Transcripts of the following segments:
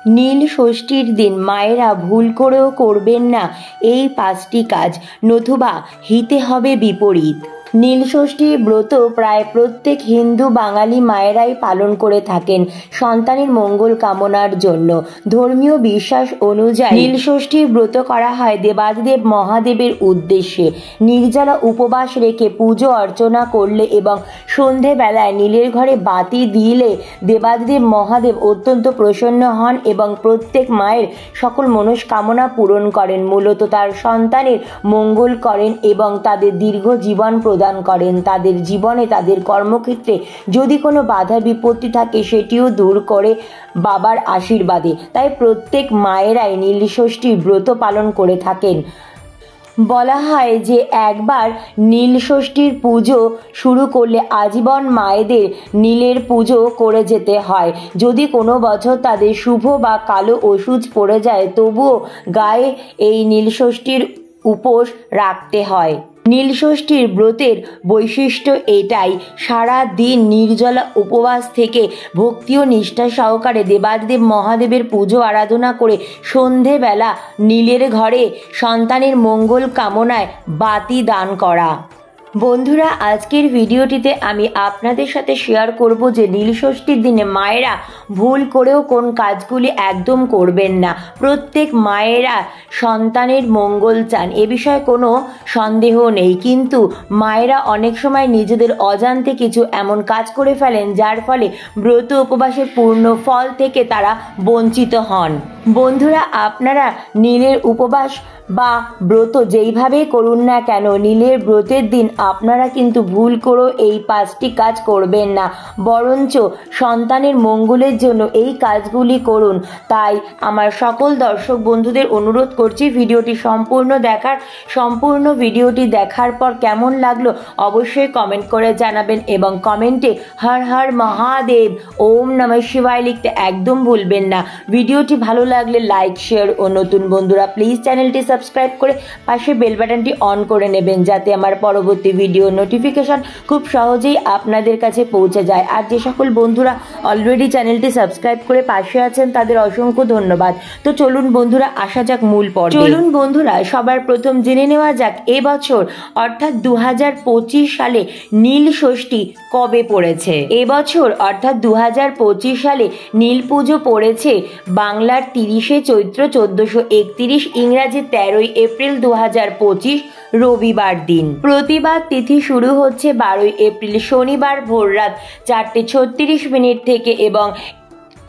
নীল ষষ্ঠীর দিন মায়েরা ভুল করেও করবেন না এই 5টি কাজ, নতুবা হিতে হবে বিপরীত। নীল ষষ্ঠীর ব্রত প্রায় প্রত্যেক হিন্দু বাঙালি মায়েরাই পালন করে থাকেন সন্তানের মঙ্গল কামনার জন্য। ধর্মীয় বিশ্বাস অনুযায়ী নীল ষষ্ঠীর ব্রত করা হয় দেবাদিদেব মহাদেবের উদ্দেশ্যে। নির্জলা উপবাস রেখে পুজো অর্চনা করলে এবং সন্ধেবেলায় নীলের ঘরে বাতি দিলে দেবাদিদেব মহাদেব অত্যন্ত প্রসন্ন হন এবং প্রত্যেক মায়ের সকল মনস্কামনা পূরণ করেন। মূলত তার সন্তানের মঙ্গল করেন এবং তাদের দীর্ঘ জীবন প্রদান করেন। তাদের জীবনে তাদের কর্মক্ষেত্রে যদি কোনো বাধা বিপত্তি থাকে সেটিও দূর করে বাবার আশীর্বাদে। তাই প্রত্যেক মায়েরাই নীল ষষ্ঠীর ব্রত পালন করে থাকেন। বলা হয় যে একবার নীল ষষ্ঠীর পুজো শুরু করলে আজীবন মায়েদের নীলের পুজো করে যেতে হয়। যদি কোনো বছর তাদের শুভ বা কালো ওষুধ পড়ে যায় তবুও গায়ে এই নীল ষষ্ঠীর উপোস রাখতে হয়। নীল ষষ্ঠীর ব্রতের বৈশিষ্ট্য এটাই, সারা দিন নির্জলা উপবাস থেকে ভক্তি ও নিষ্ঠা সহকারে দেবাদিদেব মহাদেবের পুজো আরাধনা করে সন্ধেবেলা নীলের ঘরে সন্তানের মঙ্গল কামনায় বাতি দান করা। বন্ধুরা, আজকের ভিডিওটিতে আমি আপনাদের সাথে শেয়ার করব যে নীল ষষ্ঠীর দিনে মায়েরা ভুল করেও কোন কাজগুলি একদম করবেন না। প্রত্যেক মায়েরা সন্তানের মঙ্গল চান, এ বিষয়ে কোনো সন্দেহ নেই, কিন্তু মায়েরা অনেক সময় নিজেদের অজান্তে কিছু এমন কাজ করে ফেলেন যার ফলে ব্রত উপবাসের পূর্ণ ফল থেকে তারা বঞ্চিত হন। বন্ধুরা, আপনারা নীলের উপবাস বা ব্রত যেইভাবেই করুন না কেন, নীলের ব্রতের দিন আপনারা কিন্তু ভুল করেও এই 5টি কাজ করবেন না, বরঞ্চ সন্তানের মঙ্গলের জন্য এই কাজগুলি করুন। তাই আমার সকল দর্শক বন্ধুদের অনুরোধ করছি ভিডিওটি সম্পূর্ণ ভিডিওটি দেখার পর কেমন লাগলো অবশ্যই কমেন্ট করে জানাবেন এবং কমেন্টে হর হর মহাদেব, ওম নমঃ শিবায় লিখতে একদম ভুলবেন না। ভিডিওটি ভালো লাগলে লাইক, শেয়ার ও নতুন বন্ধুরা প্লিজ চ্যানেলটি সাবস্ক্রাইব করে পাশে বেল বাটনটি অন করে নেবেন যাতে আমার পরবর্তী ভিডিও নোটিফিকেশন খুব সহজেই আপনাদের কাছে পৌঁছে যায়। আর যে সকল বন্ধুরা অলরেডি চ্যানেলটি সাবস্ক্রাইব করে পাশে আছেন তাদের অসংখ্য ধন্যবাদ। তো চলুন বন্ধুরা আসা যাক মূল পর্বে। চলুন বন্ধুরা সবার প্রথম জেনে নেওয়া যাক এবছর অর্থাৎ 2025 সালে নীল ষষ্ঠী কবে পড়েছে। এবছর অর্থাৎ 2025 সালে নীল পুজো পড়েছে বাংলার 30শে চৈত্র 1431, ইংরাজি 13ই এপ্রিল 2025 রবিবার দিন। প্রতিবার তিথি শুরু হচ্ছে 12ই এপ্রিল শনিবার ভোররাত 4:36 থেকে এবং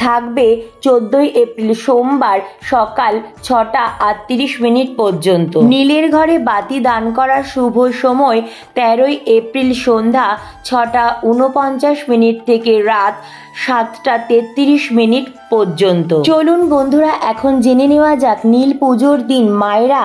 থাকবে 14ই এপ্রিল সোমবার সকাল 6:38 পর্যন্ত। নীলের ঘরে বাতি দান করার শুভ সময় 13ই এপ্রিল সন্ধ্যা 6:49 থেকে রাত 7:33 পর্যন্ত। চলুন বন্ধুরা এখন জেনে নেওয়া যাক নীল পুজোর দিন মায়েরা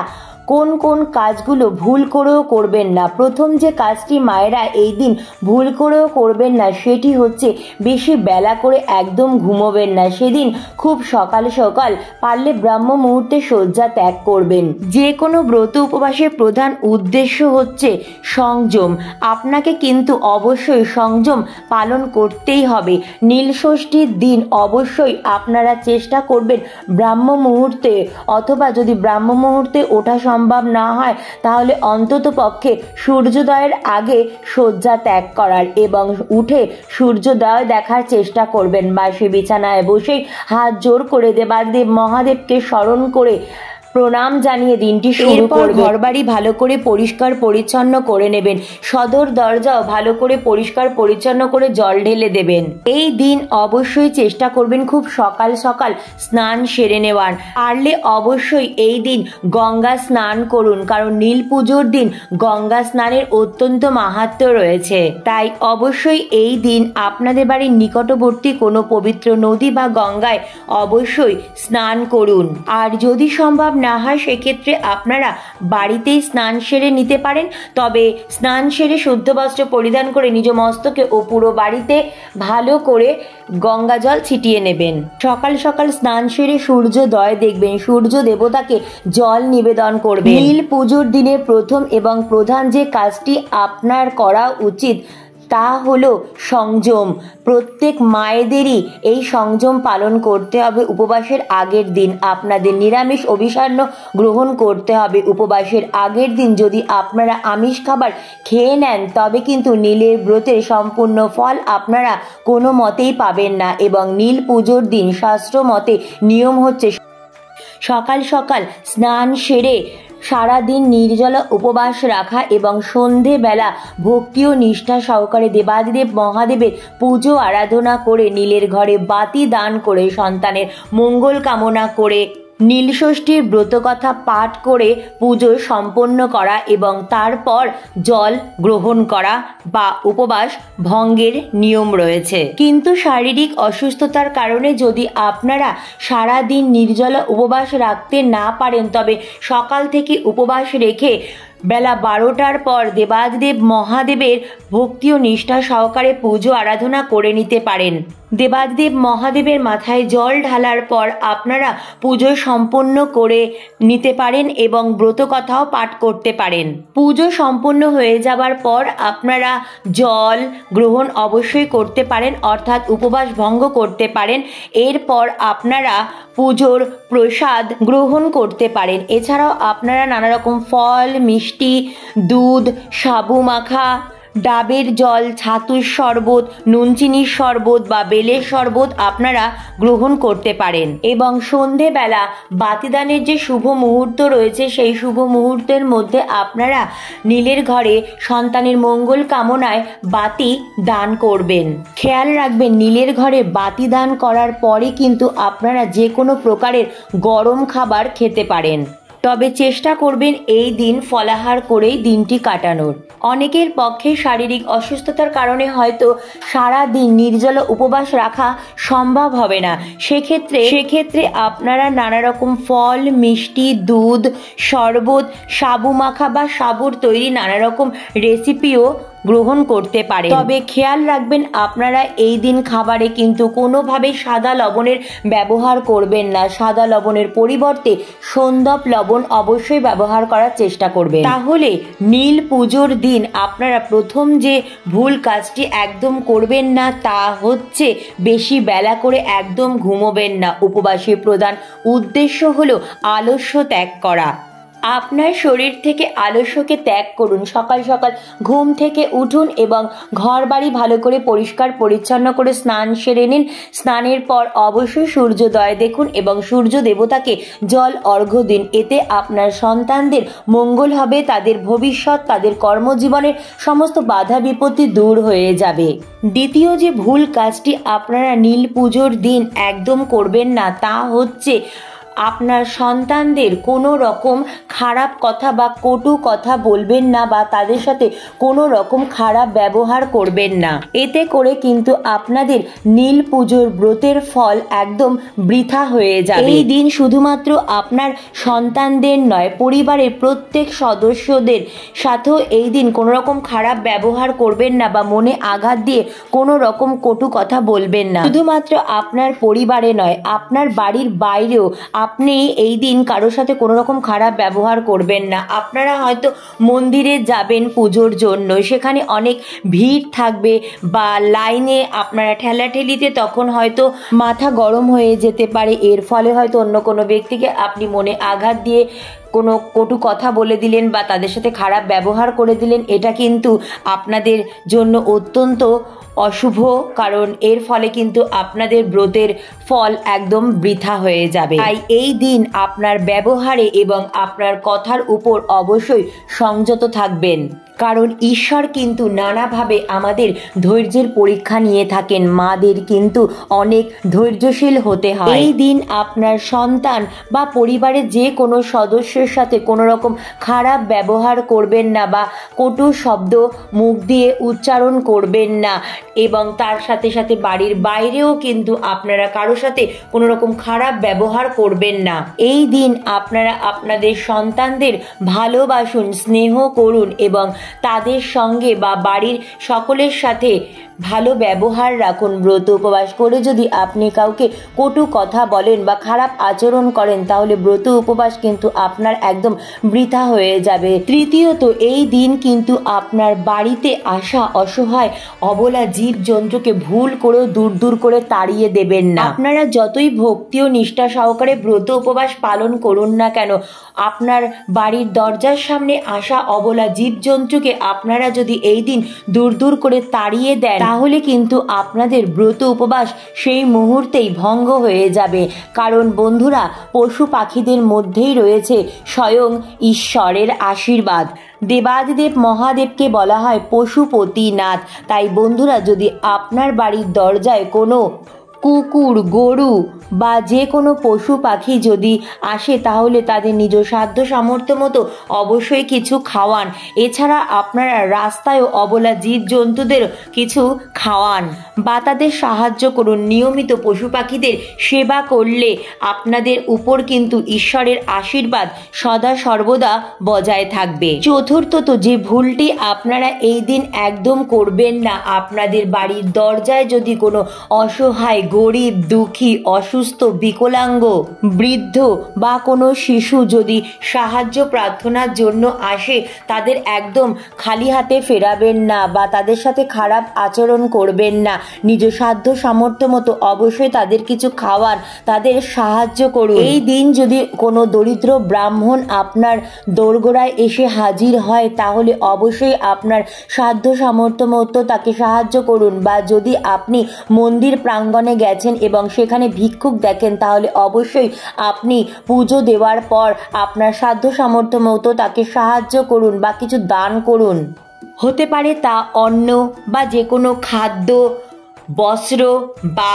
কোন কোন কাজগুলো ভুল করেও করবেন না। প্রথম যে কাজটি মায়েরা এই দিন ভুল করেও করবেন না সেটি হচ্ছে বেশি বেলা করে একদম ঘুমোবেন না। সেদিন খুব সকাল সকাল পারলে ব্রাহ্ম মুহূর্তে শয্যা ত্যাগ করবেন। যে কোনো ব্রত উপবাসের প্রধান উদ্দেশ্য হচ্ছে সংযম। আপনাকে কিন্তু অবশ্যই সংযম পালন করতেই হবে। নীল ষষ্ঠীর দিন অবশ্যই আপনারা চেষ্টা করবেন ব্রাহ্ম মুহূর্তে, অথবা যদি ব্রাহ্ম মুহূর্তে ওঠা সম্ভব না হয় তাহলে অন্তত পক্ষে সূর্যোদয়ের আগে শয্যা ত্যাগ করার এবং উঠে সূর্যোদয় দেখার চেষ্টা করবেন। বাসে বিছানায় বসেই হাত জোর করে দেবাদেব মহাদেবকে স্মরণ করে প্রণাম জানিয়ে দিনটি শুরু করবেন। ঘরবাড়ি ভালো করে পরিষ্কার পরিচ্ছন্ন করে নেবেন, সদর দরজাও ভালো করে পরিষ্কার পরিচ্ছন্ন করে জল ঢেলে দেবেন। এই দিন অবশ্যই চেষ্টা করবেন খুব সকাল সকাল স্নান সেরে নেওয়ার। পারলে অবশ্যই এই দিন গঙ্গা স্নান করুন, কারণ নীল পুজোর দিন গঙ্গা স্নানের অত্যন্ত মাহাত্ম্য রয়েছে। তাই অবশ্যই এই দিন আপনাদের বাড়ির নিকটবর্তী কোনো পবিত্র নদী বা গঙ্গায় অবশ্যই স্নান করুন। আর যদি সম্ভব না হয় সেক্ষেত্রে আপনারা বাড়িতেই স্নান সেরে নিতে পারেন, তবে স্নান সেরে শুদ্ধ বস্ত্র পরিধান করে নিজ মস্তকে ও পুরো বাড়িতে ভালো করে গঙ্গা জল ছিটিয়ে নেবেন। সকাল সকাল স্নান সেরে সূর্যোদয় দেখবেন, সূর্য দেবতাকে জল নিবেদন করবেন। নীল পুজোর দিনের প্রথম এবং প্রধান যে কাজটি আপনার করা উচিত তা হলো সংযম। প্রত্যেক মায়েদেরই এই সংযম পালন করতে হবে। উপবাসের আগের দিন আপনাদের নিরামিষ অভিসান্ন গ্রহণ করতে হবে। উপবাসের আগের দিন যদি আপনারা আমিষ খাবার খেয়ে নেন তবে কিন্তু নীলের ব্রতের সম্পূর্ণ ফল আপনারা কোনো মতেই পাবেন না। এবং নীল পুজোর দিন শাস্ত্র মতে নিয়ম হচ্ছে সকাল সকাল স্নান সেরে সারাদিন নির্জলা উপবাস রাখা এবং সন্ধেবেলা ভক্তি ও নিষ্ঠা সহকারে দেবাদিদেব মহাদেবের পুজো আরাধনা করে নীলের ঘরে বাতি দান করে সন্তানের মঙ্গল কামনা করে নীলষষ্ঠীর ব্রতকথা পাঠ করে পুজো সম্পন্ন করা এবং তারপর জল গ্রহণ করা বা উপবাস ভঙ্গের নিয়ম রয়েছে। কিন্তু শারীরিক অসুস্থতার কারণে যদি আপনারা সারাদিন নির্জলা উপবাস রাখতে না পারেন তবে সকাল থেকে উপবাস রেখে বেলা 12টার পর দেবাদিদেব মহাদেবের ভক্তি ও নিষ্ঠা সহকারে পুজো আরাধনা করে নিতে পারেন। দেবাদিদেব মহাদেবের মাথায় জল ঢালার পর আপনারা পুজো সম্পন্ন করে নিতে পারেন এবং ব্রতকথাও পাঠ করতে পারেন। পুজো সম্পন্ন হয়ে যাবার পর আপনারা জল গ্রহণ অবশ্যই করতে পারেন, অর্থাৎ উপবাস ভঙ্গ করতে পারেন। এরপর আপনারা পুজোর প্রসাদ গ্রহণ করতে পারেন। এছাড়াও আপনারা নানা রকম ফল, মিষ্টি, দুধ, সাবু মাখা, ডাবের জল, ছাতুর শরবত, নুন চিনির শরবত বা বেলের শরবত আপনারা গ্রহণ করতে পারেন। এবং সন্ধেবেলা বাতিদানের যে শুভ মুহূর্ত রয়েছে সেই শুভ মুহূর্তের মধ্যে আপনারা নীলের ঘরে সন্তানের মঙ্গল কামনায় বাতি দান করবেন। খেয়াল রাখবেন নীলের ঘরে বাতি দান করার পরে কিন্তু আপনারা যে কোনো প্রকারের গরম খাবার খেতে পারেন। তবে চেষ্টা করবেন এই দিন ফলাহার করেই দিনটি কাটানোর। অনেকের পক্ষে শারীরিক অসুস্থতার কারণে হয়তো সারা দিন নির্জলা উপবাস রাখা সম্ভব হবে না। সেক্ষেত্রে আপনারা নানা রকম ফল, মিষ্টি, দুধ, শরবত, সাবু মাখা বা সাবুর তৈরি নানা রকম রেসিপিও গ্রহণ করতে পারেন। তবে খেয়াল রাখবেন আপনারা এই দিন খাবারে কিন্তু কোনোভাবে সাদা লবণের ব্যবহার করবেন না। সাদা লবণের পরিবর্তে সন্দব লবণ অবশ্যই ব্যবহার করার চেষ্টা করবেন। তাহলে নীল পুজোর দিন আপনারা প্রথম যে ভুল কাজটি একদম করবেন না তা হচ্ছে বেশি বেলা করে একদম ঘুমোবেন না। উপবাসের প্রধান উদ্দেশ্য হলো আলস্য ত্যাগ করা। আপনার শরীর থেকে আলস্যকে ত্যাগ করুন। সকাল সকাল ঘুম থেকে উঠুন এবং ঘর বাড়ি ভালো করে পরিষ্কার পরিচ্ছন্ন করে স্নান সেরে নিন। স্নানের পর অবশ্যই সূর্যোদয় দেখুন এবং সূর্য দেবতাকে জল অর্ঘ্য দিন। এতে আপনার সন্তানদের মঙ্গল হবে, তাদের ভবিষ্যৎ, তাদের কর্মজীবনের সমস্ত বাধা বিপত্তি দূর হয়ে যাবে। দ্বিতীয় যে ভুল কাজটি আপনারা নীল পুজোর দিন একদম করবেন না তা হচ্ছে আপনার সন্তানদের কোনো রকম খারাপ কথা বা কটু কথা বলবেন না বা তাদের সাথে কোনো রকম খারাপ ব্যবহার করবেন না। এতে করে কিন্তু আপনাদের নীল পুজোর ব্রতের ফল একদম বৃথা হয়ে যাবে। এই দিন শুধুমাত্র আপনার সন্তানদের নয়, পরিবারের প্রত্যেক সদস্যদের সাথেও এই দিন কোনো রকম খারাপ ব্যবহার করবেন না বা মনে আঘাত দিয়ে কোনো রকম কটু কথা বলবেন না। শুধুমাত্র আপনার পরিবারে নয়, আপনার বাড়ির বাইরেও আপনি এই দিন কারোর সাথে কোনো রকম খারাপ ব্যবহার করবেন না। আপনারা হয়তো মন্দিরে যাবেন পুজোর জন্য, সেখানে অনেক ভিড় থাকবে বা লাইনে আপনারা ঠেলাঠেলিতে তখন হয়তো মাথা গরম হয়ে যেতে পারে। এর ফলে হয়তো অন্য কোনো ব্যক্তিকে আপনি মনে আঘাত দিয়ে কোনো কটু কথা বলে দিলেন বা তাদের সাথে খারাপ ব্যবহার করে দিলেন। এটা কিন্তু আপনাদের জন্য অত্যন্ত অশুভ, কারণ এর ফলে কিন্তু আপনাদের ব্রতের ফল একদম বৃথা হয়ে যাবে। তাই এই দিন আপনার ব্যবহারে এবং আপনার কথার উপর অবশ্যই সংযত থাকবেন, কারণ ঈশ্বর কিন্তু নানাভাবে আমাদের ধৈর্যের পরীক্ষা নিয়ে থাকেন। মাদের কিন্তু অনেক ধৈর্যশীল হতে হয়। এই দিন আপনার সন্তান বা পরিবারের যে কোনো সদস্যের সাথে কোনো রকম খারাপ ব্যবহার করবেন না বা কটু শব্দ মুখ দিয়ে উচ্চারণ করবেন না এবং তার সাথে সাথে বাড়ির বাইরেও কিন্তু আপনারা কারোর সাথে কোনো রকম খারাপ ব্যবহার করবেন না। এই দিন আপনারা আপনাদের সন্তানদের ভালোবাসুন, স্নেহ করুন এবং তাদের সঙ্গে বা বাড়ির সকলের সাথে ভালো ব্যবহার রাখুন। ব্রত উপবাস করে যদি আপনি কাউকে কটু কথা বলেন বা খারাপ আচরণ করেন তাহলে ব্রত উপবাস কিন্তু আপনার আপনার একদম বৃথা হয়ে যাবে। তৃতীয়ত, এই দিন কিন্তু আপনার বাড়িতে আসা অসহায় অবলা জীবজন্তুকে ভুল করেও দূর দূর করে তাড়িয়ে দেবেন না। আপনারা যতই ভক্তি ও নিষ্ঠা সহকারে ব্রত উপবাস পালন করুন না কেন, আপনার বাড়ির দরজার সামনে আসা অবলা জীবজন্তুকে আপনারা যদি এই দিন দূর দূর করে তাড়িয়ে দেন, তাহলে কিন্তু আপনাদের ব্রত উপবাস সেই মুহূর্তেই ভঙ্গ হয়ে যাবে। কারণ বন্ধুরা, পশু পাখিদের মধ্যেই রয়েছে স্বয়ং ঈশ্বরের আশীর্বাদ। দেবাদিদেব মহাদেবকে বলা হয় পশুপতিনাথ। তাই বন্ধুরা, যদি আপনার বাড়ির দরজায় কোনো কুকুর, গরু বা যে কোনো পশু পাখি যদি আসে, তাহলে তাদের নিজ সাধ্য সামর্থ্য মতো অবশ্যই কিছু খাওয়ান। এছাড়া আপনারা রাস্তায়ও অবলা জীবজন্তুদের কিছু খাওয়ান বা তাদের সাহায্য করুন। নিয়মিত পশু পাখিদের সেবা করলে আপনাদের উপর কিন্তু ঈশ্বরের আশীর্বাদ সদা সর্বদা বজায় থাকবে। চতুর্থত, যে ভুলটি আপনারা এই দিন একদম করবেন না, আপনাদের বাড়ির দরজায় যদি কোনো অসহায়, গরিব, দুঃখী, অসুস্থ, বিকলাঙ্গ, বৃদ্ধ বা কোনো শিশু যদি সাহায্য প্রার্থনার জন্য আসে, তাদের একদম খালি হাতে ফেরাবেন না বা তাদের সাথে খারাপ আচরণ করবেন না। নিজ সাধ্য সামর্থ্য মতো অবশ্যই তাদের কিছু খাওয়ান, তাদের সাহায্য করুন। এই দিন যদি কোনো দরিদ্র ব্রাহ্মণ আপনার দোরগোড়ায় এসে হাজির হয়, তাহলে অবশ্যই আপনার সাধ্য সামর্থ্য মতো তাকে সাহায্য করুন। বা যদি আপনি মন্দির প্রাঙ্গণে গেছেন এবং সেখানে ভিক্ষুক দেখেন, তাহলে অবশ্যই আপনি পুজো দেওয়ার পর আপনার সাধ্য সামর্থ্য মতো তাকে সাহায্য করুন বা কিছু দান করুন। হতে পারে তা অন্ন বা যে কোনো খাদ্য, বস্ত্র বা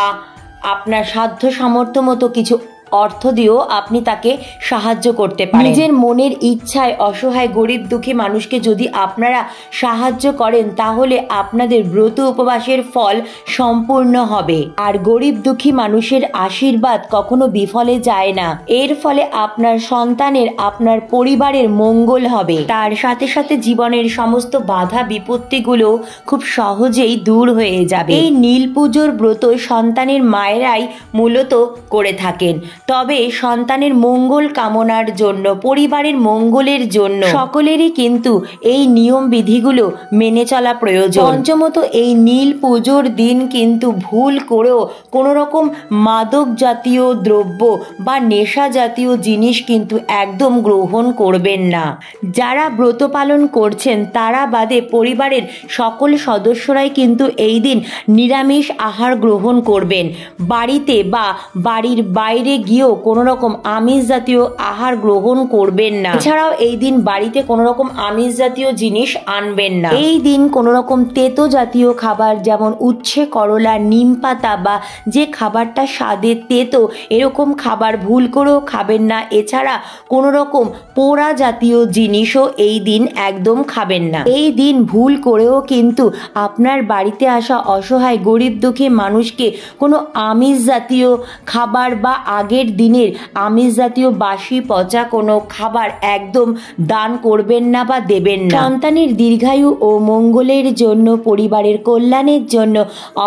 আপনার সাধ্য সামর্থ্য মতো কিছু অর্থ দিয়েও আপনি তাকে সাহায্য করতে পারেন। নিজের মনের ইচ্ছায় অসহায়, গরিব, দুঃখী মানুষকে যদি আপনারা সাহায্য করেন, তাহলে আপনাদের ব্রত উপবাসের ফল সম্পূর্ণ হবে। আর গরিব দুঃখী মানুষের আশীর্বাদ কখনো বিফলে যায় না। এর ফলে আপনার সন্তানের, আপনার পরিবারের মঙ্গল হবে। তার সাথে সাথে জীবনের সমস্ত বাধা বিপত্তিগুলো খুব সহজেই দূর হয়ে যাবে। এই নীল পুজোর ব্রত সন্তানের মায়েরাই মূলত করে থাকেন। তবে সন্তানের মঙ্গল কামনার জন্য, পরিবারের মঙ্গলের জন্য সকলেরই কিন্তু এই নিয়ম বিধিগুলো মেনে চলা প্রয়োজন। পঞ্চমত, এই নীল পুজোর দিন কিন্তু ভুল করেও কোনো রকম মাদক জাতীয় দ্রব্য বা নেশা জাতীয় জিনিস কিন্তু একদম গ্রহণ করবেন না। যারা ব্রত পালন করছেন তারা বাদে পরিবারের সকল সদস্যরাই কিন্তু এই দিন নিরামিষ আহার গ্রহণ করবেন। বাড়িতে বা বাড়ির বাইরে গিয়েও কোনো রকম আমিষ জাতীয় আহার গ্রহণ করবেন না। এছাড়াও এই দিন বাড়িতে কোনো রকম আমিষ জাতীয় জিনিস আনবেন না। এই দিন কোনো রকম তেতো জাতীয় খাবার, যেমন উচ্ছে, করলা, নিম পাতা বা যে খাবারটা স্বাদে তেতো, এরকম খাবার ভুল করেও খাবেন না। এছাড়া কোনো রকম পোড়া জাতীয় জিনিসও এই দিন একদম খাবেন না। এই দিন ভুল করেও কিন্তু আপনার বাড়িতে আসা অসহায়, গরিব, দুঃখী মানুষকে কোনো আমিষ জাতীয় খাবার বা আগের দিনের আমিষ জাতীয় বাসি পচা কোনো খাবার একদম দান করবেন না বা দেবেন না। সন্তানের দীর্ঘায়ু ও মঙ্গলের জন্য, পরিবারের কল্যাণের জন্য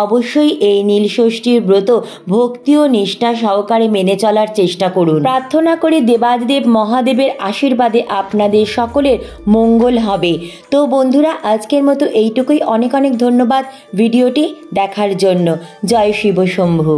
অবশ্যই এই নীলষষ্ঠীর ব্রত ভক্তি ও নিষ্ঠা সহকারে মেনে চলার চেষ্টা করুন। প্রার্থনা করি দেবাদিদেব মহাদেবের আশীর্বাদে আপনাদের সকলের মঙ্গল হবে। তো বন্ধুরা, আজকের মতো এইটুকুই। অনেক অনেক ধন্যবাদ ভিডিওটি দেখার জন্য। জয় শিব শম্ভু।